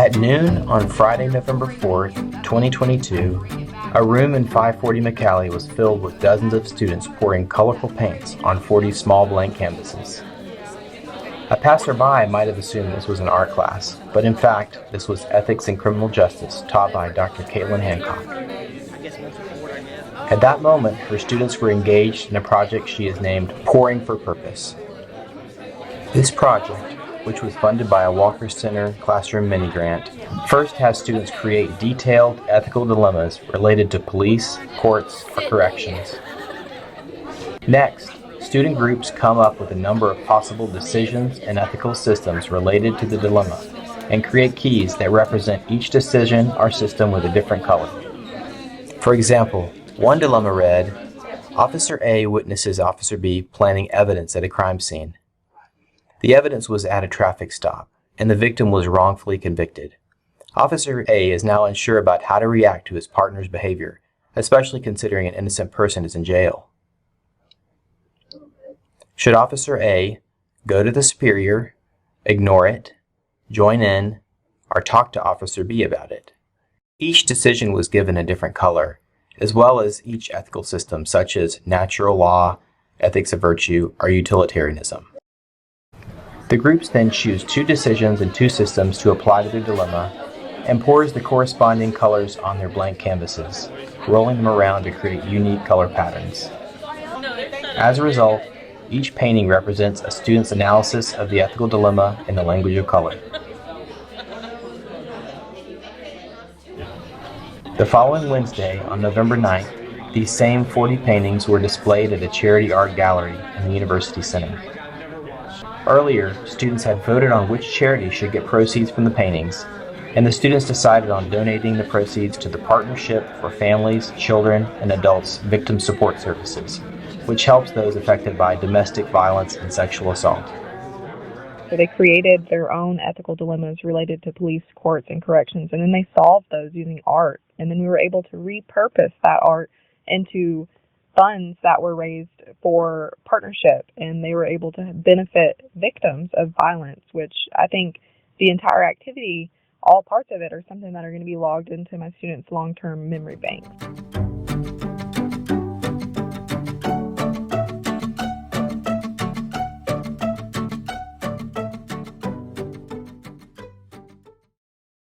At noon on Friday, November 4th, 2022, a room in 540 McCallie was filled with dozens of students pouring colorful paints on 40 small blank canvases. A passerby might have assumed this was an art class, but in fact, this was Ethics and Criminal Justice taught by Dr. Caitlin Hancock. At that moment, her students were engaged in a project she has named Pouring for Purpose. This project, which was funded by a Walker Center Classroom Mini Grant, first has students create detailed ethical dilemmas related to police, courts, or corrections. Next, student groups come up with a number of possible decisions and ethical systems related to the dilemma and create keys that represent each decision or system with a different color. For example, one dilemma read, Officer A witnesses Officer B planting evidence at a crime scene. The evidence was at a traffic stop, and the victim was wrongfully convicted. Officer A is now unsure about how to react to his partner's behavior, especially considering an innocent person is in jail. Should Officer A go to the superior, ignore it, join in, or talk to Officer B about it? Each decision was given a different color, as well as each ethical system such as natural law, ethics of virtue, or utilitarianism. The groups then choose 2 decisions and 2 systems to apply to their dilemma and pours the corresponding colors on their blank canvases, rolling them around to create unique color patterns. As a result, each painting represents a student's analysis of the ethical dilemma in the language of color. The following Wednesday, on November 9th, these same 40 paintings were displayed at a charity art gallery in the University Center. Earlier, students had voted on which charity should get proceeds from the paintings, and the students decided on donating the proceeds to the Partnership for Families, Children, and Adults Victim Support Services, which helps those affected by domestic violence and sexual assault. So they created their own ethical dilemmas related to police, courts, and corrections, and then they solved those using art. And then we were able to repurpose that art into funds that were raised for partnership, and they were able to benefit victims of violence, which I think the entire activity, all parts of it, are something that are going to be logged into my students' long-term memory banks.